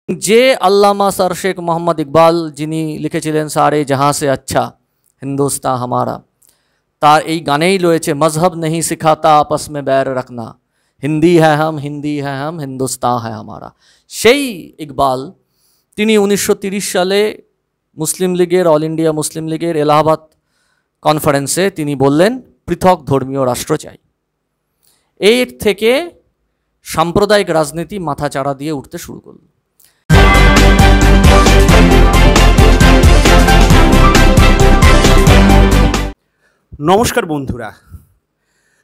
যে আল্লামা স্যার শেখ মোহাম্মদ ইকবাল যিনি লিখেছিলেন সারে জাহাঁ সে আচ্ছা হিন্দুস্তান হামারা, তার এই গানেই রয়েছে মজহব নেই সিখাতা আপস মে बैर रखना, হিন্দি হ্যাঁ হাম হিন্দুস্তান হ্যাঁ হামারা। সেই ইকবাল তিনি 1930 সালে মুসলিম লীগের, অল ইন্ডিয়া মুসলিম লীগের এলাহাবাদ কনফারেন্সে তিনি বললেন পৃথক ধর্মীয় রাষ্ট্র চাই। এর থেকে সাম্প্রদায়িক রাজনীতি মাথাচাড়া দিয়ে উঠতে শুরু করল। নমস্কার বন্ধুরা,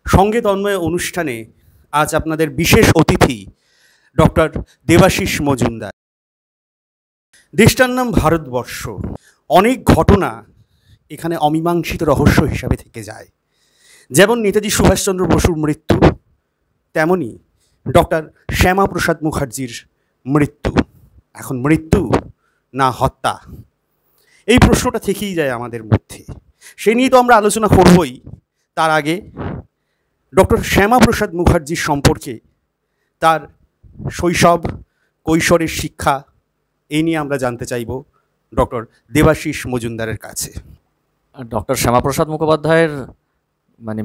সঙ্গে তন্ময় অনুষ্ঠানে আজ আপনাদের বিশেষ অতিথি ডক্টর দেবাশিস মজুমদার। দেশটার নাম ভারতবর্ষ। অনেক ঘটনা এখানে অমীমাংসিত রহস্য হিসাবে থেকে যায়। যেমন নেতাজি সুভাষচন্দ্র বসুর মৃত্যু, তেমনি ডক্টর শ্যামাপ্রসাদ মুখার্জির মৃত্যু। এখন মৃত্যু না হত্যা, এই প্রশ্নটা থেকেই যায় আমাদের মধ্যে। সে নিয়ে তো আমরা আলোচনা করবই। তার আগে ডক্টর শ্যামাপ্রসাদ মুখার্জির সম্পর্কে, তার শৈশব কৈশোরের শিক্ষা, এই নিয়ে আমরা জানতে চাইব ডক্টর দেবাশিস মজুমদারের কাছে। ডক্টর শ্যামাপ্রসাদ মুখোপাধ্যায়ের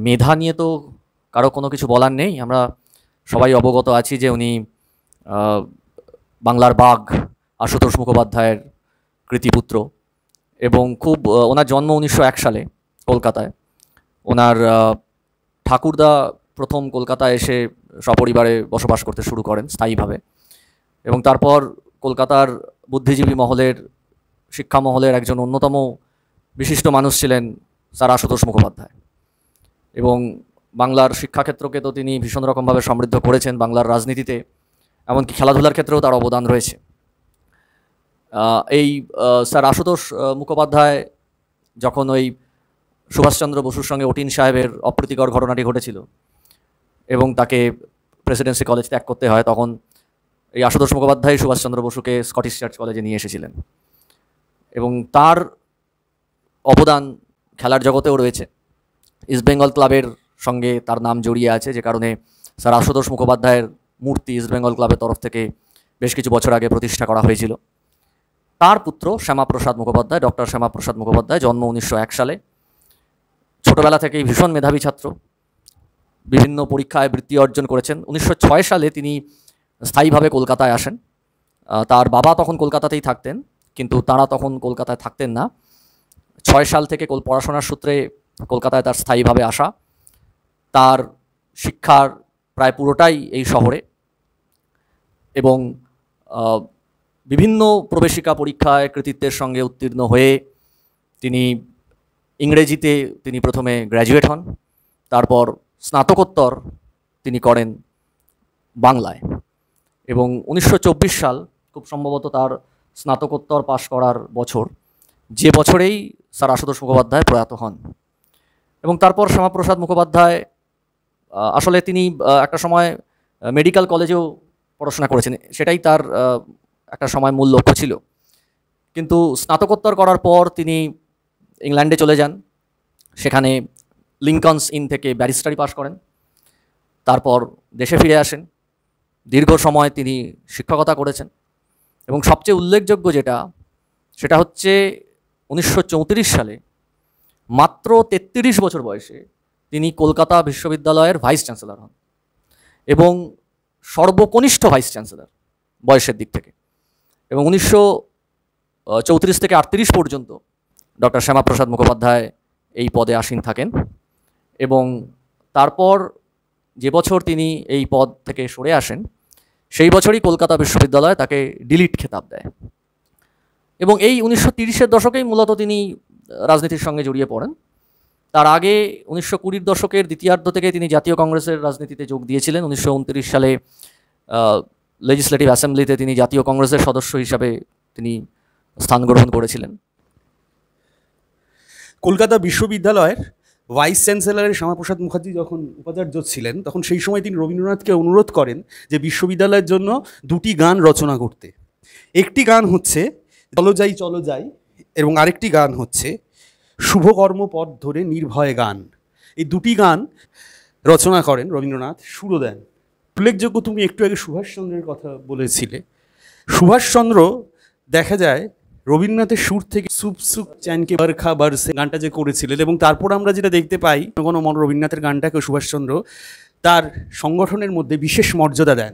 মেধা নিয়ে তো কারো কোনো কিছু বলার নেই। আমরা সবাই অবগত আছি যে উনি বাংলার বাঘ আশুতোষ মুখোপাধ্যায়ের কৃতিপুত্র, এবং খুব ওনার জন্ম 1901 সালে কলকাতায়। ওনার ঠাকুরদা প্রথম কলকাতায় এসে সপরিবারে বসবাস করতে শুরু করেন স্থায়ীভাবে, এবং তারপর কলকাতার বুদ্ধিজীবী মহলের, শিক্ষা মহলের একজন অন্যতম বিশিষ্ট মানুষ ছিলেন স্যার আশুতোষ মুখোপাধ্যায়। এবং বাংলার শিক্ষাক্ষেত্রকে তো তিনি ভীষণ রকমভাবে সমৃদ্ধ করেছেন, বাংলার রাজনীতিতে, এমনকি খেলাধুলার ক্ষেত্রেও তার অবদান রয়েছে। এই স্যার আশুতোষ মুখোপাধ্যায় যখন ওই সুভাষচন্দ্র বসুর সঙ্গে অটিন সাহেবের অপ্রীতিকর ঘটনাটি ঘটেছিল এবং তাকে প্রেসিডেন্সি কলেজ ত্যাগ করতে হয়, তখন এই আশুতোষ মুখোপাধ্যায় সুভাষচন্দ্র বসুকে স্কটিশ চার্চ কলেজে নিয়ে এসেছিলেন, এবং তার অবদান খেলার জগতেও রয়েছে। ইস্টবেঙ্গল ক্লাবের সঙ্গে তার নাম জড়িয়ে আছে, যে কারণে স্যার আশুতোষ মুখোপাধ্যায়ের মূর্তি ইস্টবেঙ্গল ক্লাবের তরফ থেকে বেশ কিছু বছর আগে প্রতিষ্ঠা করা হয়েছিল। তার পুত্র শ্যামাপ্রসাদ মুখোপাধ্যায়, ডক্টর শ্যামাপ্রসাদ মুখোপাধ্যায়, জন্ম 1901 সালে। ছোটোবেলা থেকেই ভীষণ মেধাবী ছাত্র, বিভিন্ন পরীক্ষায় বৃত্তি অর্জন করেছেন। 1906 সালে তিনি স্থায়ীভাবে কলকাতায় আসেন। তার বাবা তখন কলকাতাতেই থাকতেন, কিন্তু তারা তখন কলকাতায় থাকতেন না। 6 সাল থেকে পড়াশোনার সূত্রে কলকাতায় তার স্থায়ীভাবে আসা। তার শিক্ষার প্রায় পুরোটাই এই শহরে, এবং বিভিন্ন প্রবেশিকা পরীক্ষায় কৃতিত্বের সঙ্গে উত্তীর্ণ হয়ে তিনি ইংরেজিতে তিনি প্রথমে গ্র্যাজুয়েট হন, তারপর স্নাতকোত্তর তিনি করেন বাংলায়, এবং 1924 সাল খুব সম্ভবত তার স্নাতকোত্তর পাশ করার বছর, যে বছরেই স্যার আশুতোষ মুখোপাধ্যায় প্রয়াত হন। এবং তারপর শ্যামাপ্রসাদ মুখোপাধ্যায় আসলে তিনি একটা সময় মেডিকেল কলেজেও পড়াশোনা করেছেন, সেটাই তার একটা সময় মূল লক্ষ্য ছিল। কিন্তু স্নাতকোত্তর করার পর তিনি ইংল্যান্ডে চলে যান, সেখানে লিঙ্কনস ইন থেকে ব্যারিস্টারি পাশ করেন, তারপর দেশে ফিরে আসেন। দীর্ঘ সময় তিনি শিক্ষকতা করেছেন, এবং সবচেয়ে উল্লেখযোগ্য সেটা হচ্ছে 1934 সালে মাত্র 33 বছর বয়সে তিনি কলকাতা বিশ্ববিদ্যালয়ের ভাইস চ্যান্সেলর হন, এবং সর্বকনিষ্ঠ ভাইস চ্যান্সেলর বয়সের দিক থেকে। এবং 1934 থেকে 38 পর্যন্ত ডক্টর শ্যামাপ্রসাদ মুখোপাধ্যায় এই পদে আসীন থাকেন, এবং তারপর যে বছর তিনি এই পদ থেকে সরে আসেন, সেই বছরই কলকাতা বিশ্ববিদ্যালয় তাকে ডিলিট খেতাব দেয়। এবং এই 1930-এর দশকেই মূলত তিনি রাজনীতির সঙ্গে জড়িয়ে পড়েন। তার আগে 1920-র দশকের দ্বিতীয়ার্ধ থেকে তিনি জাতীয় কংগ্রেসের রাজনীতিতে যোগ দিয়েছিলেন। 1929 সালে লেজিসলেটিভ অ্যাসেম্বলিতে তিনি জাতীয় কংগ্রেসের সদস্য হিসাবে তিনি স্থান গ্রহণ করেছিলেন। কলকাতা বিশ্ববিদ্যালয়ের ভাইস চ্যান্সেলরের শ্যামাপ্রসাদ মুখার্জি যখন উপাচার্য ছিলেন, তখন সেই সময় তিনি রবীন্দ্রনাথকে অনুরোধ করেন যে বিশ্ববিদ্যালয়ের জন্য 2টি গান রচনা করতে। একটি গান হচ্ছে চলো যাই চলো যাই, এবং আরেকটি গান হচ্ছে শুভকর্ম পথ ধরে নির্ভয় গান। এই 2টি গান রচনা করেন রবীন্দ্রনাথ, সুরও দেন। উল্লেখযোগ্য, তুমি একটু আগে সুভাষচন্দ্রের কথা বলেছিলে, সুভাষচন্দ্র দেখা যায় রবীন্দ্রনাথের সুর থেকে সুপ সুপ চ্যানকে বরখা বরসে গানটা যে করেছিলেন, এবং তারপর আমরা যেটা দেখতে পাই কোনো রবীন্দ্রনাথের গানটাকে সুভাষচন্দ্র তার সংগঠনের মধ্যে বিশেষ মর্যাদা দেন।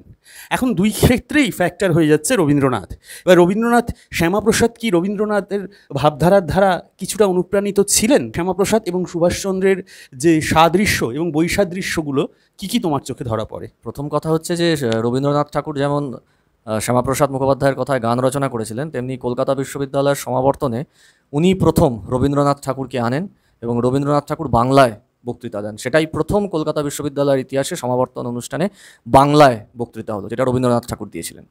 এখন দুই ক্ষেত্রেই ফ্যাক্টর হয়ে যাচ্ছে রবীন্দ্রনাথ। এবার রবীন্দ্রনাথ, শ্যামাপ্রসাদ কি রবীন্দ্রনাথের ভাবধারার দ্বারা কিছুটা অনুপ্রাণিত ছিলেন? শ্যামাপ্রসাদ এবং সুভাষচন্দ্রের যে সাদৃশ্য এবং বৈসাদৃশ্যগুলো কি তোমার চোখে ধরা পড়ে? প্রথম কথা হচ্ছে যে রবীন্দ্রনাথ ঠাকুর যেমন শ্যামাপ্রসাদ মুখোপাধ্যায়ের কথায় গান রচনা করেছিলেন, তেমনি কলকাতা বিশ্ববিদ্যালয়ের সমাবর্তনে উনি প্রথম রবীন্দ্রনাথ ঠাকুরকে আনেন এবং রবীন্দ্রনাথ ঠাকুর বাংলায় বক্তৃতা দেন। সেটাই প্রথম কলকাতা বিশ্ববিদ্যালয়ের ইতিহাসে সমাবর্তন অনুষ্ঠানে বাংলায় বক্তৃতা হলো, যেটা রবীন্দ্রনাথ ঠাকুর দিয়েছিলেন।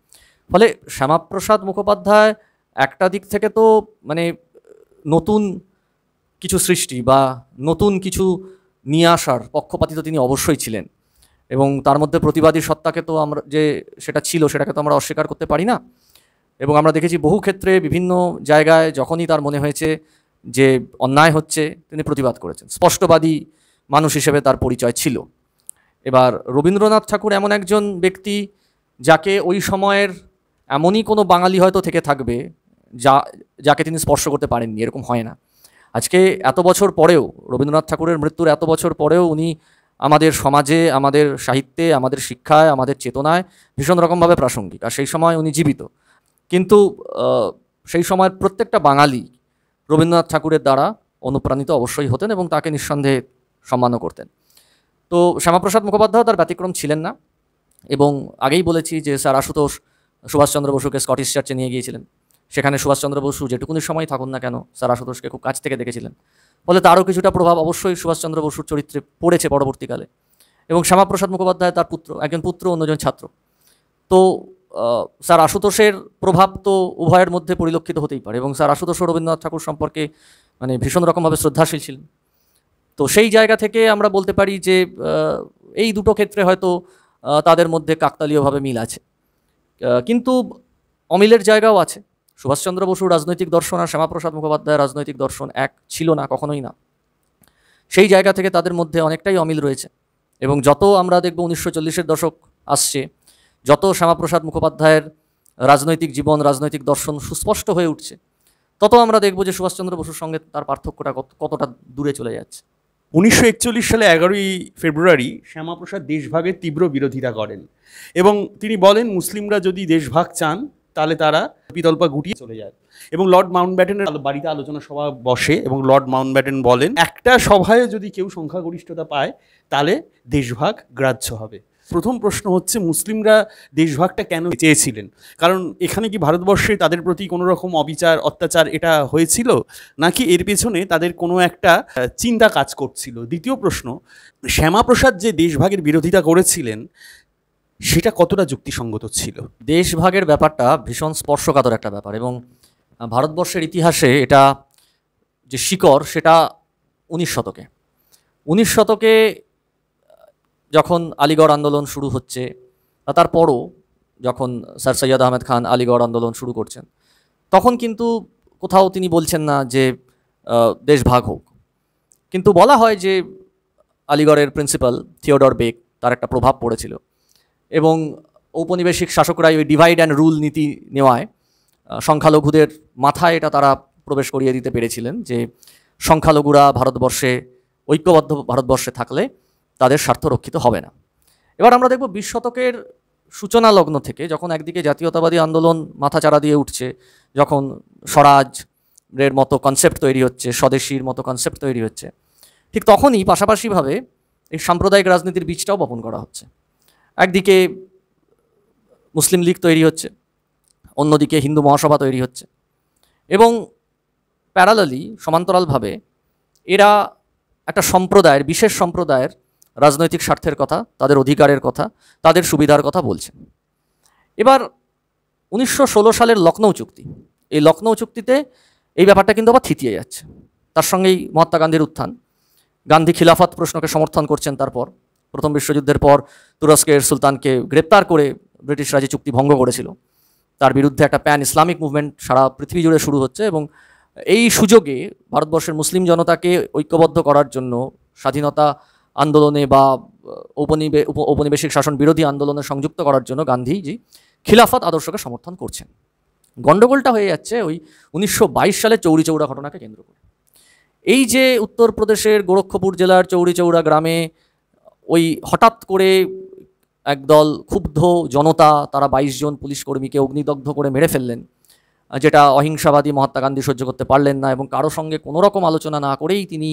ফলে শ্যামাপ্রসাদ মুখোপাধ্যায় একটা দিক থেকে তো মানে নতুন কিছু সৃষ্টি বা নতুন কিছু নিয়ে আসার পক্ষপাতিত তিনি অবশ্যই ছিলেন, এবং তার মধ্যে প্রতিবাদী সত্তাকে তো আমরা যে সেটা ছিল সেটাকে তো আমরা অস্বীকার করতে পারি না। এবং আমরা দেখেছি বহু ক্ষেত্রে বিভিন্ন জায়গায় যখনই তার মনে হয়েছে যে অন্যায় হচ্ছে তিনি প্রতিবাদ করেছেন। স্পষ্টবাদী মানুষ হিসেবে তার পরিচয় ছিল। এবার রবীন্দ্রনাথ ঠাকুর এমন একজন ব্যক্তি যাকে ওই সময়ের এমনই কোনো বাঙালি হয়তো থেকে থাকবে যাকে তিনি স্পর্শ করতে পারেননি, এরকম হয় না। আজকে এত বছর পরেও, রবীন্দ্রনাথ ঠাকুরের মৃত্যুর এত বছর পরেও উনি আমাদের সমাজে, আমাদের সাহিত্যে, আমাদের শিক্ষায়, আমাদের চেতনায় ভীষণ রকমভাবে প্রাসঙ্গিক। আর সেই সময় উনি জীবিত, কিন্তু সেই সময়ের প্রত্যেকটা বাঙালি রবীন্দ্রনাথ ঠাকুরের দ্বারা অনুপ্রাণিত অবশ্যই হতেন এবং তাকে নিঃসন্দেহে সম্মানও করতেন। তো শ্যামাপ্রসাদ মুখোপাধ্যায় তার ব্যতিক্রম ছিলেন না। এবং আগেই বলেছি যে স্যার আশুতোষ সুভাষচন্দ্র বসুকে স্কটিশ চার্চে নিয়ে গিয়েছিলেন। সেখানে সুভাষচন্দ্র বসু যেটুকুনি সময় থাকুন না কেন স্যার আশুতোষকে খুব কাছ থেকে দেখেছিলেন, ফলে তারও কিছুটা প্রভাব অবশ্যই সুভাষচন্দ্র বসুর চরিত্রে পড়েছে পরবর্তীকালে। এবং শ্যামাপ্রসাদ মুখোপাধ্যায় তার পুত্র, একজন পুত্র, অন্যজন ছাত্র। তো স্যার আশুতোষের প্রভাব তো উভয়ের মধ্যে পরিলক্ষিত হতেই পারে, এবং স্যার আশুতোষ রবীন্দ্রনাথ ঠাকুর সম্পর্কে মানে ভীষণ রকমভাবে শ্রদ্ধাশীল ছিলেন। তো সেই জায়গা থেকে আমরা বলতে পারি যে এই দুটো ক্ষেত্রে হয়তো তাদের মধ্যে কাকতালীয়ভাবে মিল আছে, কিন্তু অমিলের জায়গাও আছে। সুভাষচন্দ্র বসুর রাজনৈতিক দর্শন আর শ্যামাপ্রসাদ মুখোপাধ্যায়ের রাজনৈতিক দর্শন এক ছিল না, কখনোই না। সেই জায়গা থেকে তাদের মধ্যে অনেকটাই অমিল রয়েছে। এবং যত আমরা দেখব 1940-এর দশক আসছে, যত শ্যামাপ্রসাদ মুখোপাধ্যায়ের রাজনৈতিক জীবন, রাজনৈতিক দর্শন সুস্পষ্ট হয়ে উঠছে, তত আমরা দেখব যে সুভাষচন্দ্র বসুর সঙ্গে তার পার্থক্যটা কতটা দূরে চলে যাচ্ছে। 1941 সালে 11ই ফেব্রুয়ারি শ্যামাপ্রসাদ দেশভাগের তীব্র বিরোধিতা করেন এবং তিনি বলেন মুসলিমরা যদি দেশভাগ চান তাহলে তারা পিতলপা গুটিয়ে চলে যায়। এবং লর্ড মাউন্টব্যাটেনের বাড়িতে আলোচনা সভা বসে এবং লর্ড মাউন্টব্যাটেন বলেন একটা সভায় যদি কেউ সংখ্যাগরিষ্ঠতা পায় তাহলে দেশভাগ গ্রাহ্য হবে। প্রথম প্রশ্ন হচ্ছে, মুসলিমরা দেশভাগটা কেন চেয়েছিলেন? কারণ এখানে কি ভারতবর্ষে তাদের প্রতি কোনো রকম অবিচার, অত্যাচার এটা হয়েছিল, নাকি এর পেছনে তাদের কোনো একটা চিন্তা কাজ করছিল? দ্বিতীয় প্রশ্ন, শ্যামাপ্রসাদ যে দেশভাগের বিরোধিতা করেছিলেন সেটা কতটা যুক্তিসঙ্গত ছিল? দেশভাগের ব্যাপারটা ভীষণ স্পর্শকাতর একটা ব্যাপার, এবং ভারতবর্ষের ইতিহাসে এটা যে শিকড় সেটা 19 শতকে যখন আলিগড় আন্দোলন শুরু হচ্ছে, তারপরও যখন স্যার সৈয়দ আহমেদ খান আলিগড় আন্দোলন শুরু করছেন, তখন কিন্তু কোথাও তিনি বলছেন না যে দেশ ভাগ হোক। কিন্তু বলা হয় যে আলিগড়ের প্রিন্সিপাল থিওডর বেক, তার একটা প্রভাব পড়েছিল, এবং ঔপনিবেশিক শাসকরাই ওই ডিভাইড অ্যান্ড রুল নীতি নেওয়ায় সংখ্যালঘুদের মাথায় এটা তারা প্রবেশ করিয়ে দিতে পেরেছিলেন যে সংখ্যালঘুরা ভারতবর্ষে, ঐক্যবদ্ধ ভারতবর্ষে থাকলে তাদের স্বার্থ রক্ষিত হবে না। এবার আমরা দেখব 20 শতকের সূচনা লগ্ন থেকে যখন একদিকে জাতীয়তাবাদী আন্দোলন মাথাচাড়া দিয়ে উঠছে, যখন স্বরাজের মতো কনসেপ্ট তৈরি হচ্ছে, স্বদেশীর মতো কনসেপ্ট তৈরি হচ্ছে, ঠিক তখনই পাশাপাশিভাবে এই সাম্প্রদায়িক রাজনীতির বীজটাও বপন করা হচ্ছে। একদিকে মুসলিম লীগ তৈরি হচ্ছে, অন্যদিকে হিন্দু মহাসভা তৈরি হচ্ছে, এবং প্যারালালি সমান্তরালভাবে এরা একটা সম্প্রদায়ের, বিশেষ সম্প্রদায়ের রাজনৈতিক স্বার্থের কথা, তাদের অধিকারের কথা, তাদের সুবিধার কথা বলছেন। এবার 1916 সালের লখনৌ চুক্তি, এই লখনৌ চুক্তিতে এই ব্যাপারটা কিন্তু আবার থিতিয়ে যাচ্ছে। তার সঙ্গেই মহাত্মা গান্ধীর উত্থান, গান্ধী খিলাফত প্রশ্নকে সমর্থন করছেন। তারপর প্রথম বিশ্বযুদ্ধের পর তুরস্কের সুলতানকে গ্রেপ্তার করে ব্রিটিশরা যে চুক্তি ভঙ্গ করেছিল, তার বিরুদ্ধে একটা প্যান ইসলামিক মুভমেন্ট সারা পৃথিবী জুড়ে শুরু হচ্ছে, এবং এই সুযোগে ভারতবর্ষের মুসলিম জনতাকে ঐক্যবদ্ধ করার জন্য, স্বাধীনতা আন্দোলনে বা ঔপনিবেশিক শাসন বিরোধী আন্দোলনে সংযুক্ত করার জন্য গান্ধীজি খিলাফত আদর্শকে সমর্থন করছেন। গণ্ডগোলটা হয়ে যাচ্ছে ওই 1922 সালে চৌরি চৌরা ঘটনাকে কেন্দ্র করে। এই যে উত্তরপ্রদেশের গোরক্ষপুর জেলার চৌরি চৌরা গ্রামে ওই হঠাৎ করে একদল ক্ষুব্ধ জনতা তারা 22 জন পুলিশ কর্মীকে অগ্নিদগ্ধ করে মেরে ফেললেন, যেটা অহিংসাবাদী মহাত্মা গান্ধী সহ্য করতে পারলেন না এবং কারো সঙ্গে কোনো রকম আলোচনা না করেই তিনি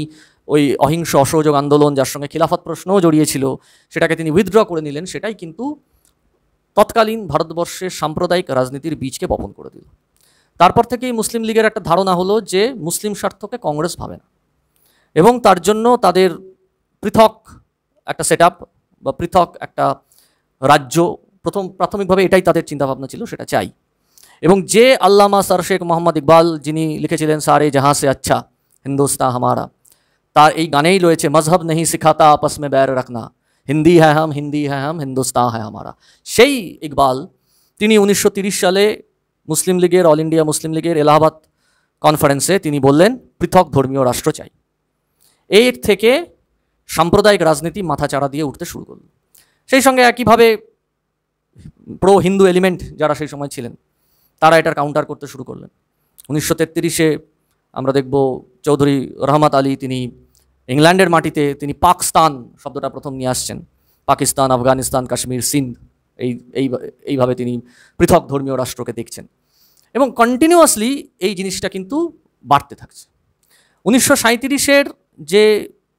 ওই অহিংস অসহযোগ আন্দোলন, যার সঙ্গে খিলাফত প্রশ্নও জড়িয়েছিল, সেটাকে তিনি উইথড্র করে নিলেন। সেটাই কিন্তু তৎকালীন ভারতবর্ষের সাম্প্রদায়িক রাজনীতির বীজকে বপন করে দিল। তারপর থেকেই মুসলিম লীগের একটা ধারণা হলো যে মুসলিম স্বার্থকে কংগ্রেস ভাবে না এবং তার জন্য তাদের পৃথক একটা সেট আপ বা পৃথক একটা রাজ্য, প্রাথমিকভাবে এটাই তাদের চিন্তাভাবনা ছিল, সেটা চাই। এবং যে আল্লামা স্যার শেখ মোহাম্মদ ইকবাল যিনি লিখেছিলেন সারে জাহাঁ সে আচ্ছা হিন্দুস্তান হামারা, তার এই গানেই রয়েছে মজহব নেই সিখাতা আপস মে बैर रखना, হিন্দি হ্যাঁ হাম হিন্দুস্তান হ্যাঁ হামারা। সেই ইকবাল তিনি 1930 সালে মুসলিম লীগের, অল ইন্ডিয়া মুসলিম লীগের এলাহাবাদ কনফারেন্সে তিনি বললেন পৃথক ধর্মীয় রাষ্ট্র চাই। এর থেকে সাম্প্রদায়িক রাজনীতি মাথাচাড়া দিয়ে উঠতে শুরু করল। সেই সঙ্গে একইভাবে প্রো হিন্দু এলিমেন্ট যারা সেই সময় ছিলেন তারা এটার কাউন্টার করতে শুরু করলেন। 1933-এ আমরা দেখব চৌধুরী রহমত আলী তিনি ইংল্যান্ডের মাটিতে তিনি পাকিস্তান শব্দটা প্রথম নিয়ে আসছেন। পাকিস্তান, আফগানিস্তান, কাশ্মীর, সিন্ধ এইভাবে তিনি পৃথক ধর্মীয় রাষ্ট্রকে দেখছেন এবং কন্টিনিউয়াসলি এই জিনিসটা কিন্তু বাড়তে থাকছে। 1937-এর যে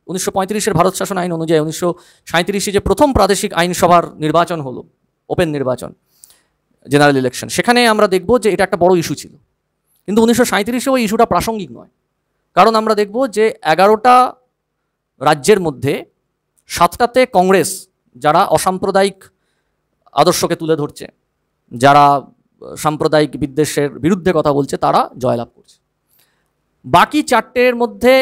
1935-এর ভারত শাসন আইন অনুযায়ী 1937-এ যে প্রথম প্রাদেশিক আইনসভার নির্বাচন হলো, ওপেন নির্বাচন, জেনারেল ইলেকশন, সেখানে আমরা দেখব যে এটা একটা বড় ইস্যু ছিল। কিন্তু 1937-এ ওই ইস্যুটা প্রাসঙ্গিক নয়, কারণ আমরা দেখব যে 11টা রাজ্যের মধ্যে 7টাতে কংগ্রেস, যারা অসাম্প্রদায়িক আদর্শকে তুলে ধরছে, যারা সাম্প্রদায়িক বিদ্বেষের বিরুদ্ধে কথা বলছে, তারা জয়লাভ করছে। বাকি 4টের মধ্যে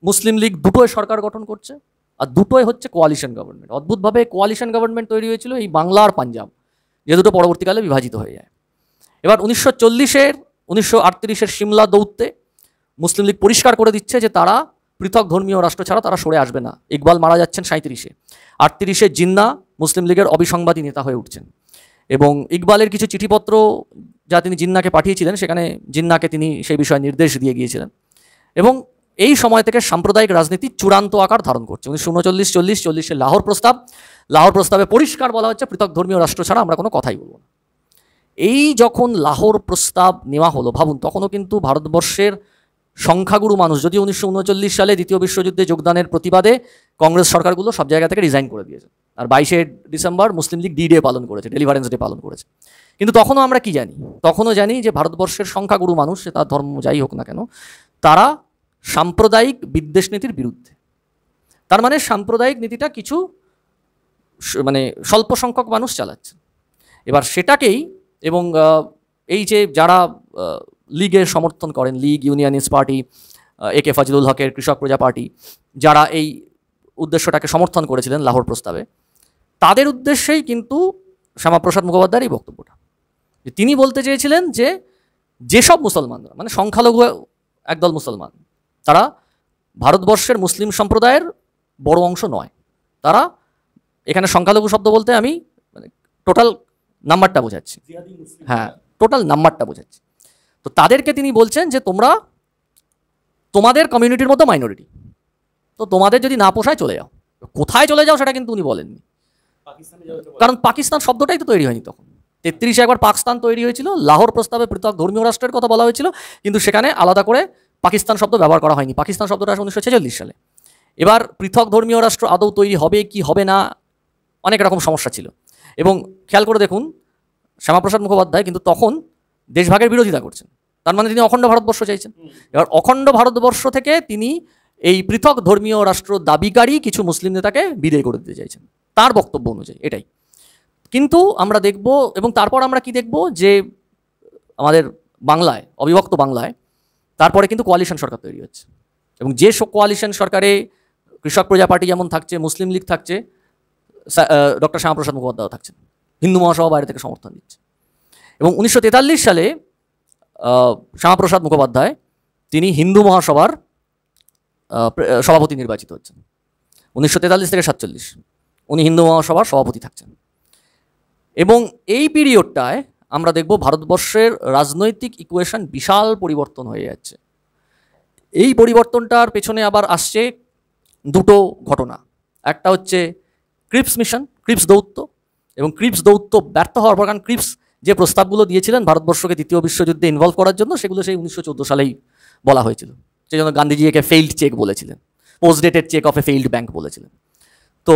মুসলিম লীগ দুটোই সরকার গঠন করছে আর দুটোই হচ্ছে কোয়ালিশন গভর্নমেন্ট। অদ্ভুতভাবে কোয়ালিশন গভর্নমেন্ট তৈরি হয়েছিল এই বাংলা আর পাঞ্জাব, যে দুটো পরবর্তীকালে বিভাজিত হয়ে যায়। এবার 1938-এর সিমলা দৌত্যে মুসলিম লীগ পরিষ্কার করে দিচ্ছে যে তারা পৃথক ধর্মীয় রাষ্ট্র ছাড়া তারা সরে আসবে না। ইকবাল মারা যাচ্ছেন 37-এ, 38-এ জিন্না মুসলিম লীগের অবিসংবাদী নেতা হয়ে উঠছেন এবং ইকবালের কিছু চিঠিপত্র যা তিনি জিন্নাকে পাঠিয়েছিলেন সেখানে জিন্নাকে তিনি সেই বিষয়ে নির্দেশ দিয়ে গিয়েছিলেন এবং এই সময় থেকে সাম্প্রদায়িক রাজনীতি চূড়ান্ত আকার ধারণ করছে। 1939-40-এ লাহোর প্রস্তাবে পরিষ্কার বলা হচ্ছে পৃথক ধর্মীয় রাষ্ট্র ছাড়া আমরা কোনো কথাই বলবো না। এই যখন লাহোর প্রস্তাব নেওয়া হলো, ভাবুন তখনও কিন্তু ভারতবর্ষের সংখ্যাগুরু মানুষ, যদিও 1939 সালে দ্বিতীয় বিশ্বযুদ্ধে যোগদানের প্রতিবাদে কংগ্রেস সরকারগুলো সব জায়গা থেকে রিজাইন করে দিয়েছে, আর 22শে ডিসেম্বর মুসলিম লীগ ডি ডে পালন করেছে, ডেলিভারেন্স ডে পালন করেছে। কিন্তু তখনও আমরা কি জানি? তখনও জানি যে ভারতবর্ষের সংখ্যাগুরু মানুষ, সে তার ধর্ম যাই হোক না কেন, তারা সাম্প্রদায়িক বিদ্বেষ নীতির বিরুদ্ধে। তার মানে সাম্প্রদায়িক নীতিটা কিছু মানে স্বল্প সংখ্যক মানুষ চালাচ্ছে। এবার সেটাকেই এবং এই যে যারা লীগের সমর্থন করেন, লীগ, ইউনিয়নিস্ট পার্টি, একে ফজলুল হকের কৃষক প্রজা পার্টি, যারা এই উদ্দেশ্যটাকে সমর্থন করেছিলেন লাহোর প্রস্তাবে, তাদের উদ্দেশ্যেই কিন্তু শ্যামাপ্রসাদ মুখোপাধ্যায়ের এই বক্তব্যটা। তিনি বলতে চেয়েছিলেন যে যেসব মুসলমানরা, মানে সংখ্যালঘু একদল মুসলমান, তারা ভারতবর্ষের মুসলিম সম্প্রদায়ের বড় অংশ নয়, তারা, এখানে সংখ্যালঘু শব্দ বলতে আমি মানে টোটাল নাম্বারটা বোঝাচ্ছি, হ্যাঁ টোটাল নাম্বারটা বোঝাচ্ছি, তো তাদেরকে তিনি বলছেন যে তোমরা তোমাদের কমিউনিটির মতো মাইনরিটি, তো তোমাদের যদি না পোষায় চলে যাও। কোথায় চলে যাও সেটা কিন্তু উনি বলেননি, কারণ পাকিস্তান শব্দটাই তো তৈরি হয়নি তখন। 33-এ একবার পাকিস্তান তৈরি হয়েছিল, লাহোর প্রস্তাবে পৃথক ধর্মীয় রাষ্ট্রের কথা বলা হয়েছিল, কিন্তু সেখানে আলাদা করে পাকিস্তান শব্দ ব্যবহার করা হয়নি। পাকিস্তান শব্দটা আসে 1946 সালে। এবার পৃথক ধর্মীয় রাষ্ট্র আদৌ তৈরি হবে কি হবে না, অনেক রকম সমস্যা ছিল। এবং খেয়াল করে দেখুন, শ্যামাপ্রসাদ মুখোপাধ্যায় কিন্তু তখন দেশভাগের বিরোধিতা করছেন, তার মানে তিনি অখণ্ড ভারতবর্ষ চাইছেন। এবার অখণ্ড ভারতবর্ষ থেকে তিনি এই পৃথক ধর্মীয় রাষ্ট্র দাবিকারী কিছু মুসলিম নেতাকে বিদায় করে দিতে চাইছেন, তার বক্তব্য অনুযায়ী এটাই। কিন্তু আমরা দেখব, এবং তারপর আমরা কি দেখব, যে আমাদের বাংলায়, অবিভক্ত বাংলায় তারপরে কিন্তু কোয়ালিশন সরকার তৈরি হচ্ছে, এবং যে কোয়ালিশন সরকারে কৃষক প্রজা পার্টি যেমন থাকছে, মুসলিম লীগ থাকছে, ডক্টর শ্যামাপ্রসাদ মুখোপাধ্যায় থাকছেন, হিন্দু মহাসভা বাইরে থেকে সমর্থন দিচ্ছে। এবং 1943 সালে শ্যামাপ্রসাদ মুখোপাধ্যায় তিনি হিন্দু মহাসভার সভাপতি নির্বাচিত হচ্ছেন। 1943 থেকে 47 উনি হিন্দু মহাসভার সভাপতি থাকছেন। এবং এই পিরিয়ডটায় আমরা দেখব ভারতবর্ষের রাজনৈতিক ইকুয়েশন বিশাল পরিবর্তন হয়ে যাচ্ছে। এই পরিবর্তনটার পেছনে আবার আসছে দুটো ঘটনা। একটা হচ্ছে ক্রিপস মিশন, ক্রিপস দৌত্য, এবং ক্রিপস দৌত্য ব্যর্থ হওয়ার পর, কারণ ক্রিপস যে প্রস্তাবগুলো দিয়েছিলেন ভারতবর্ষকে দ্বিতীয় বিশ্বযুদ্ধে ইনভলভ করার জন্য, সেগুলো সেই 1914 সালেই বলা হয়েছিল। সেই জন্য গান্ধীজি একে ফেইল্ড চেক বলেছিলেন, post dated check of a failed bank বলেছিলেন। তো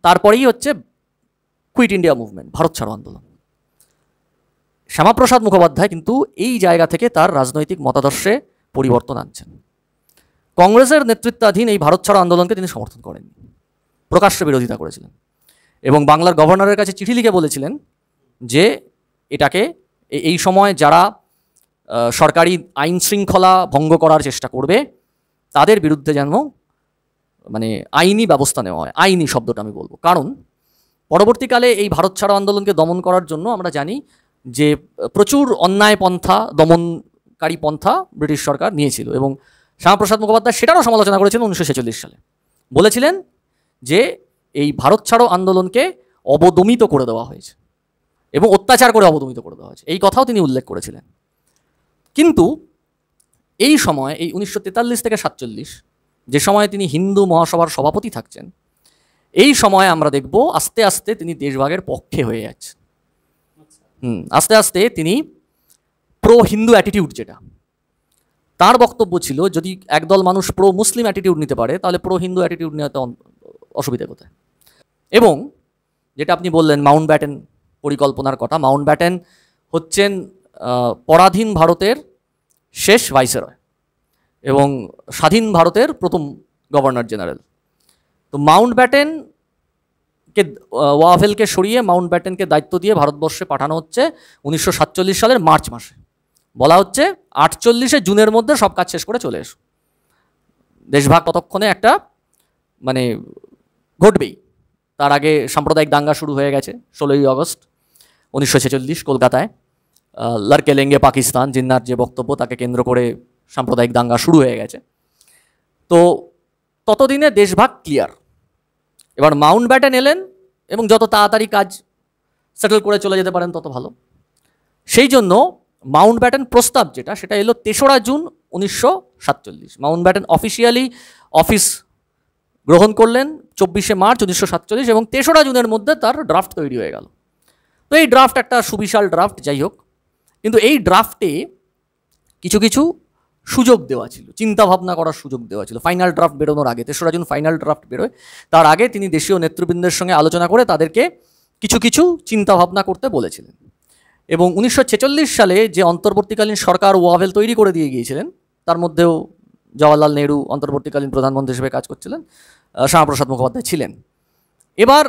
তারপরেই হচ্ছে কুইট ইন্ডিয়া মুভমেন্ট, ভারত ছাড়ো আন্দোলন। শ্যামাপ্রসাদ মুখোপাধ্যায় কিন্তু এই জায়গা থেকে তার রাজনৈতিক মতাদর্শে পরিবর্তন আনছেন। কংগ্রেসের নেতৃত্বাধীন এই ভারত ছাড়ো আন্দোলনকে তিনি সমর্থন করেননি, প্রকাশ্য বিরোধিতা করেছিলেন, এবং বাংলার গভর্নরের কাছে চিঠি লিখে বলেছিলেন যে এটাকে এই সময় যারা সরকারি আইন শৃঙ্খলা ভঙ্গ করার চেষ্টা করবে তাদের বিরুদ্ধে যেন মানে আইনি ব্যবস্থা নেওয়া হয়। আইনি শব্দটা আমি বলবো, কারণ পরবর্তীকালে এই ভারত ছাড়ো আন্দোলনকে দমন করার জন্য আমরা জানি যে প্রচুর অন্যায় পন্থা, দমনকারী পন্থা ব্রিটিশ সরকার নিয়েছিল, এবং শ্যামাপ্রসাদ মুখোপাধ্যায় সেটারও সমালোচনা করেছিলেন 1946 সালে। বলেছিলেন যে এই ভারত ছাড়ো আন্দোলনকে অবদমিত করে দেওয়া হয়েছে এবং অত্যাচার করে অবদমিত করে দেওয়া হয়েছে, এই কথাও তিনি উল্লেখ করেছিলেন। কিন্তু এই সময়, এই 1943 থেকে 47, যে সময় তিনি হিন্দু মহাসভার সভাপতি থাকছেন, এই সময় আমরা দেখব আস্তে আস্তে তিনি দেশভাগের পক্ষে হয়ে যাচ্ছেন। আস্তে আস্তে তিনি প্রো হিন্দু অ্যাটিটিউড, যেটা তার বক্তব্য ছিল, যদি একদল মানুষ প্রো মুসলিম অ্যাটিটিউড নিতে পারে তাহলে প্রো হিন্দু অ্যাটিটিউড নেওয়াতে অসুবিধা কোথায়। এবং যেটা আপনি বললেন মাউন্ট ব্যাটেন পরিকল্পনার কথা, মাউন্ট ব্যাটেন হচ্ছেন পরাধীন ভারতের শেষ ভাইসরয় এবং স্বাধীন ভারতের প্রথম গভর্নর জেনারেল। তো মাউন্ট ব্যাটেনকে, ওয়াভেলকে সরিয়ে মাউন্ট ব্যাটেনকে দায়িত্ব দিয়ে ভারতবর্ষে পাঠানো হচ্ছে 1947 সালের মার্চ মাসে। বলা হচ্ছে 48 জুনের মধ্যে সব কাজ শেষ করে চলে এসো, দেশভাগ ততক্ষণে একটা মানে ঘটবেই। তার আগে সাম্প্রদায়িক দাঙ্গা শুরু হয়ে গেছে 16ই আগস্ট 1946 কলকাতায়, লড়কে লেঙ্গে পাকিস্তান, জিন্নার যে বক্তব্য তাকে কেন্দ্র করে সাম্প্রদায়িক দাঙ্গা শুরু হয়ে গেছে। তো ততদিনে দেশভাগ ক্লিয়ার। এবার মাউন্ট ব্যাটেন এলেন এবং যত তাড়াতাড়ি কাজ সেটেল করে চলে যেতে পারেন তত ভালো। সেই জন্য মাউন্ট ব্যাটেন প্রস্তাব যেটা, সেটা এলো 3রা জুন 1947। মাউন্ট ব্যাটেন অফিসিয়ালি অফিস গ্রহণ করলেন 24শে মার্চ 1947, এবং 3রা জুনের মধ্যে তার ড্রাফট তৈরি হয়ে গেল। তো এই ড্রাফট একটা সুবিশাল ড্রাফট, যাই হোক, কিন্তু এই ড্রাফটে কিছু কিছু সুযোগ দেওয়া ছিল, চিন্তা ভাবনা করার সুযোগ দেওয়া ছিল। ফাইনাল ড্রাফট বেরোনোর আগে, 3রা জুন ফাইনাল ড্রাফট বেরোয়, তার আগে তিনি দেশীয় নেতৃবৃন্দের সঙ্গে আলোচনা করে তাদেরকে কিছু কিছু চিন্তা ভাবনা করতে বলেছিলেন। এবং 1946 সালে যে অন্তর্বর্তীকালীন সরকার ওয়াভেল তৈরি করে দিয়ে গিয়েছিলেন, তার মধ্যেও জওয়াহরলাল নেহরু অন্তর্বর্তীকালীন প্রধানমন্ত্রী হিসেবে কাজ করছিলেন, শ্যামাপ্রসাদ মুখোপাধ্যায় ছিলেন। এবার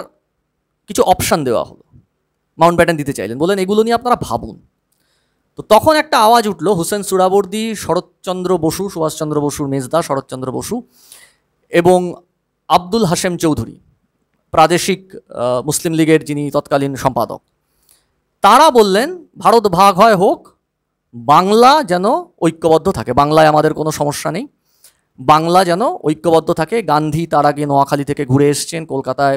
কিছু অপশান দেওয়া হলো, মাউন্ট ব্যাটেন দিতে চাইলেন, বললেন এগুলো নিয়ে আপনারা ভাবুন। তো তখন একটা আওয়াজ উঠলো, হুসেন সুরাবর্দী, শরৎচন্দ্র বসু, সুভাষচন্দ্র বসুর মেজদা শরৎচন্দ্র বসু, এবং আব্দুল হাশেম চৌধুরী, প্রাদেশিক মুসলিম লীগের যিনি তৎকালীন সম্পাদক, তারা বললেন ভারত ভাগ হয় হোক, বাংলা যেন ঐক্যবদ্ধ থাকে, বাংলায় আমাদের কোনো সমস্যা নেই, বাংলা যেন ঐক্যবদ্ধ থাকে। গান্ধী তার আগে নোয়াখালী থেকে ঘুরে এসছেন, কলকাতায়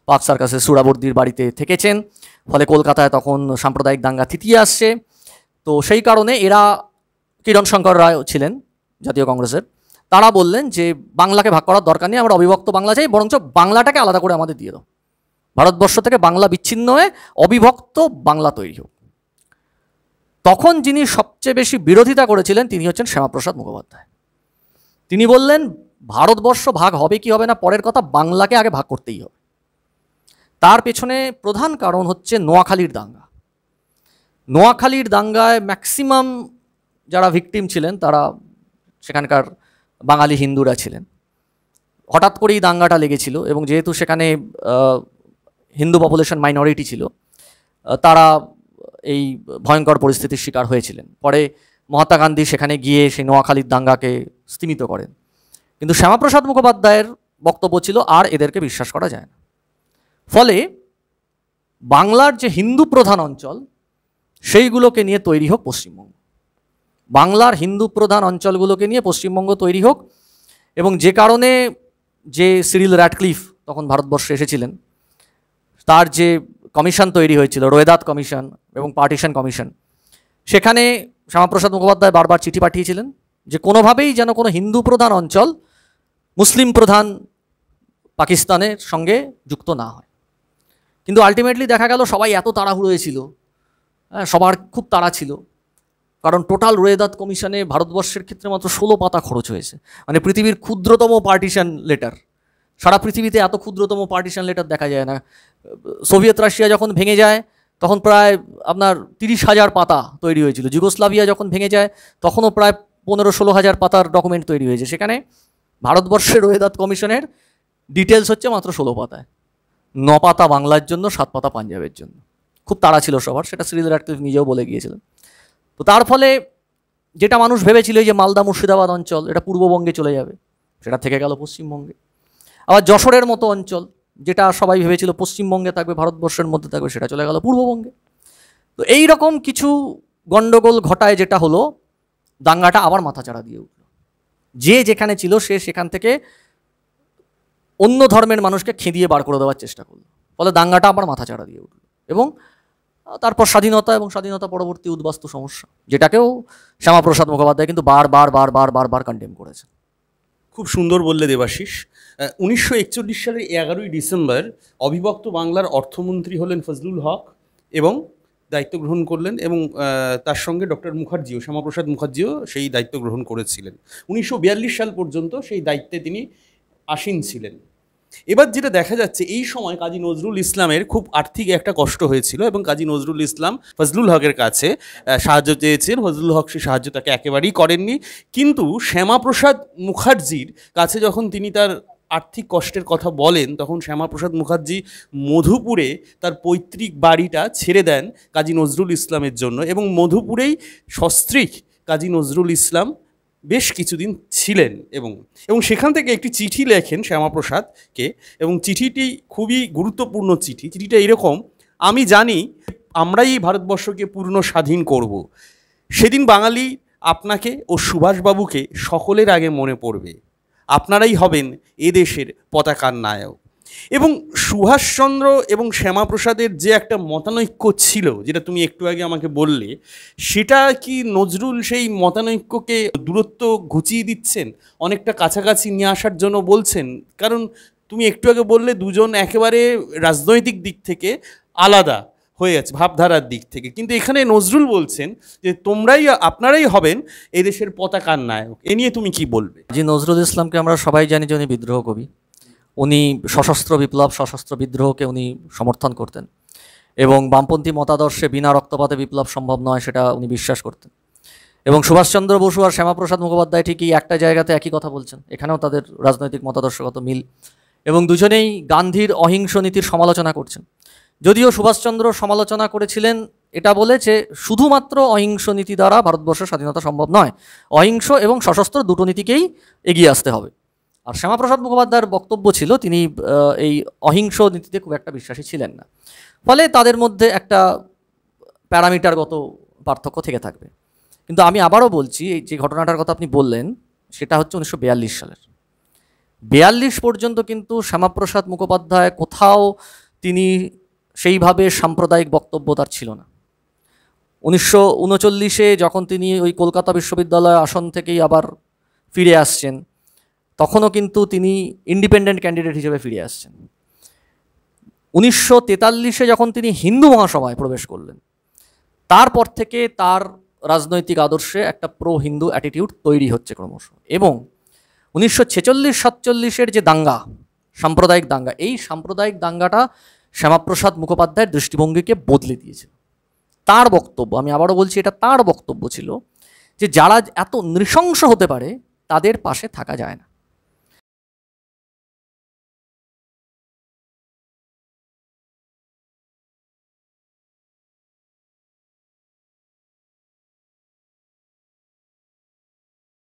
পার্ক সার্কাসে সুরাবর্দীর বাড়িতে থেকেছেন, ফলে কলকাতায় তখন সাম্প্রদায়িক দাঙ্গা থিতিয়ে আসছে। তো সেই কারণে এরা, কিরণ শঙ্কর রায় ছিলেন জাতীয় কংগ্রেসের, তারা বললেন যে বাংলাকে ভাগ করার দরকার নেই, আমরা অবিভক্ত বাংলা চাই, বরঞ্চ বাংলাটাকে আলাদা করে আমাদের দিয়ে দাও, ভারতবর্ষ থেকে বাংলা বিচ্ছিন্ন হয়ে অবিভক্ত বাংলা তৈরি হোক। তখন যিনি সবচেয়ে বেশি বিরোধিতা করেছিলেন তিনি হচ্ছেন শ্যামাপ্রসাদ মুখোপাধ্যায়। তিনি বললেন ভারতবর্ষ ভাগ হবে কি হবে না পরের কথা, বাংলাকে আগে ভাগ করতেই হবে। তার পেছনে প্রধান কারণ হচ্ছে নোয়াখালীর দাঙ্গা। নোয়াখালীর দাঙ্গায় ম্যাক্সিমাম যারা ভিকটিম ছিলেন তারা সেখানকার বাঙালি হিন্দুরা ছিলেন। হঠাৎ করেই দাঙ্গাটা লেগেছিল, এবং যেহেতু সেখানে হিন্দু পপুলেশন মাইনরিটি ছিল, তারা এই ভয়ঙ্কর পরিস্থিতির শিকার হয়েছিলেন। পরে মহাত্মা গান্ধী সেখানে গিয়ে সেই নোয়াখালীর দাঙ্গাকে স্তিমিত করেন। কিন্তু শ্যামাপ্রসাদ মুখোপাধ্যায়ের বক্তব্য ছিল আর এদেরকে বিশ্বাস করা যায় না। ফলে বাংলার যে হিন্দু প্রধান অঞ্চল সেইগুলোকে নিয়ে তৈরি হোক পশ্চিমবঙ্গ, বাংলার হিন্দু প্রধান অঞ্চলগুলোকে নিয়ে পশ্চিমবঙ্গ তৈরি হোক। এবং যে কারণে যে সিরিল র্যাডক্লিফ তখন ভারতবর্ষে এসেছিলেন, তার যে কমিশন তৈরি হয়েছিল, রোয়েদাত কমিশন এবং পার্টিশন কমিশন, সেখানে শ্যামাপ্রসাদ মুখোপাধ্যায় বারবার চিঠি পাঠিয়েছিলেন যে কোনোভাবেই যেন কোনো হিন্দু প্রধান অঞ্চল মুসলিম প্রধান পাকিস্তানের সঙ্গে যুক্ত না হয়। কিন্তু আলটিমেটলি দেখা গেল সবাই এত তাড়াহুড়োয় ছিল, সবার খুব তাড়া ছিল, কারণ টোটাল রোয়েদাত কমিশনে ভারতবর্ষের ক্ষেত্রে মাত্র 16 পাতা খরচ হয়েছে। মানে পৃথিবীর ক্ষুদ্রতম পার্টিশন লেটার, সারা পৃথিবীতে এত ক্ষুদ্রতম পার্টিশন লেটার দেখা যায় না। সোভিয়েত রাশিয়া যখন ভেঙে যায় তখন প্রায় আপনার 30,000 পাতা তৈরি হয়েছিল। যুগোস্লাভিয়া যখন ভেঙে যায় তখনও প্রায় 15-16 হাজার পাতার ডকুমেন্ট তৈরি হয়েছে। সেখানে ভারতবর্ষের রোয়েদাত কমিশনের ডিটেলস হচ্ছে মাত্র 16 পাতায়, 9 পাতা বাংলার জন্য, 7 পাতা পাঞ্জাবের জন্য। খুব তাড়া ছিল সবার, সেটা সিরিল রাটক্লিফ নিজেও বলে গিয়েছিলেন। তো তার ফলে যেটা মানুষ ভেবেছিল যে মালদা মুর্শিদাবাদ অঞ্চল এটা পূর্ববঙ্গে চলে যাবে, সেটা থেকে গেল পশ্চিমবঙ্গে। আবার যশোরের মতো অঞ্চল যেটা সবাই ভেবেছিল পশ্চিমবঙ্গে থাকবে, ভারতবর্ষের মধ্যে থাকবে, সেটা চলে গেল পূর্ববঙ্গে। তো এই রকম কিছু গণ্ডগোল ঘটায় যেটা হলো, দাঙ্গাটা আবার মাথাচাড়া দিয়ে উঠল। যে যেখানে ছিল সে সেখান থেকে অন্য ধর্মের মানুষকে খেদিয়ে বার করে দেওয়ার চেষ্টা করলো, ফলে দাঙ্গাটা আবার মাথাচাড়া দিয়ে উঠল। এবং তারপর স্বাধীনতা এবং স্বাধীনতা পরবর্তী উদ্বাস্তু সমস্যা, যেটাকেও শ্যামাপ্রসাদ মুখোপাধ্যায় কিন্তু বারবার কন্ডেম করেছেন। খুব সুন্দর বললে দেবাশিস। 1941 সালের 11ই ডিসেম্বর অবিভক্ত বাংলার অর্থমন্ত্রী হলেন ফজলুল হক এবং দায়িত্ব গ্রহণ করলেন, এবং তার সঙ্গে ডক্টর মুখার্জিও, শ্যামাপ্রসাদ মুখার্জিও সেই দায়িত্ব গ্রহণ করেছিলেন। 1942 সাল পর্যন্ত সেই দায়িত্বে তিনি আসীন ছিলেন। এবার যেটা দেখা যাচ্ছে, এই সময় কাজী নজরুল ইসলামের খুব আর্থিক একটা কষ্ট হয়েছিল এবং কাজী নজরুল ইসলাম ফজলুল হকের কাছে সাহায্য চেয়েছেন। ফজলুল হক সেই সাহায্য তাকে একেবারেই করেননি। কিন্তু শ্যামাপ্রসাদ মুখার্জির কাছে যখন তিনি তার আর্থিক কষ্টের কথা বলেন, তখন শ্যামাপ্রসাদ মুখার্জি মধুপুরে তার পৈতৃক বাড়িটা ছেড়ে দেন কাজী নজরুল ইসলামের জন্য, এবং মধুপুরেই সস্ত্রীক কাজী নজরুল ইসলাম বেশ কিছুদিন ছিলেন। এবং সেখান থেকে একটি চিঠি লেখেন শ্যামাপ্রসাদকে, এবং চিঠিটি খুবই গুরুত্বপূর্ণ চিঠি। চিঠিটা এরকম: আমি জানি আমরাই এই ভারতবর্ষকে পূর্ণ স্বাধীন করব। সেদিন বাঙালি আপনাকে ও সুভাষবাবুকে সকলের আগে মনে পড়বে। আপনারাই হবেন এদেশের পতাকার নায়ক। এবং সুভাষচন্দ্র এবং শ্যামাপ্রসাদের যে একটা মতানৈক্য ছিল, যেটা তুমি একটু আগে আমাকে বললে, সেটা কি নজরুল সেই মতানৈক্যকে দূরত্ব ঘুচিয়ে দিচ্ছেন, অনেকটা কাছাকাছি নিয়ে আসার জন্য বলছেন? কারণ তুমি একটু আগে বললে দুজন একেবারে রাজনৈতিক দিক থেকে আলাদা হয়ে আছে, ভাবধারার দিক থেকে, কিন্তু এখানে নজরুল বলছেন যে আপনারাই হবেন এদেশের পতাকার নায়ক। এ নিয়ে তুমি কি বলবে? যে নজরুল ইসলামকে আমরা সবাই জানি যে উনি বিদ্রোহ কবি, উনি সশস্ত্র বিপ্লব, সশস্ত্র বিদ্রোহকে উনি সমর্থন করতেন, এবং বামপন্থী মতাদর্শে বিনা রক্তপাতে বিপ্লব সম্ভব নয় সেটা উনি বিশ্বাস করতেন। এবং সুভাষচন্দ্র বসু আর শ্যামাপ্রসাদ মুখোপাধ্যায় ঠিকই একটা জায়গাতে একই কথা বলছেন, এখানেও তাদের রাজনৈতিক মতাদর্শগত মিল, এবং দুজনেই গান্ধীর অহিংস নীতির সমালোচনা করছেন। যদিও সুভাষচন্দ্র সমালোচনা করেছিলেন এটা বলে যে শুধুমাত্র অহিংস নীতি দ্বারা ভারতবর্ষের স্বাধীনতা সম্ভব নয়, অহিংস এবং সশস্ত্র দুটো নীতিকেই এগিয়ে আসতে হবে। আর শ্যামাপ্রসাদ মুখোপাধ্যায়ের বক্তব্য ছিল তিনি এই অহিংস নীতিতে খুব একটা বিশ্বাসী ছিলেন না, ফলে তাদের মধ্যে একটা প্যারামিটারগত পার্থক্য থেকে থাকবে। কিন্তু আমি আবারও বলছি, এই যে ঘটনাটার কথা আপনি বললেন সেটা হচ্ছে 1942 সালের। 42 পর্যন্ত কিন্তু শ্যামাপ্রসাদ মুখোপাধ্যায় কোথাও তিনি সেইভাবে সাম্প্রদায়িক বক্তব্য তার ছিল না। 1939-এ যখন তিনি ওই কলকাতা বিশ্ববিদ্যালয় আসন থেকেই আবার ফিরে আসছেন, তখনও কিন্তু তিনি ইন্ডিপেন্ডেন্ট ক্যান্ডিডেট হিসেবে ফিরে আসছেন। 1943-এ যখন তিনি হিন্দু মহাসভায় প্রবেশ করলেন, তারপর থেকে তার রাজনৈতিক আদর্শে একটা প্রো হিন্দু অ্যাটিটিউড তৈরি হচ্ছে ক্রমশ। এবং 1946-47-এর যে দাঙ্গা, সাম্প্রদায়িক দাঙ্গা, এই সাম্প্রদায়িক দাঙ্গাটা শ্যামাপ্রসাদ মুখোপাধ্যায়ের দৃষ্টিভঙ্গিকে বদলে দিয়েছিল। তার বক্তব্য, আমি আবারও বলছি, এটা তার বক্তব্য ছিল যে যারা এত নৃশংস হতে পারে তাদের পাশে থাকা যায় না।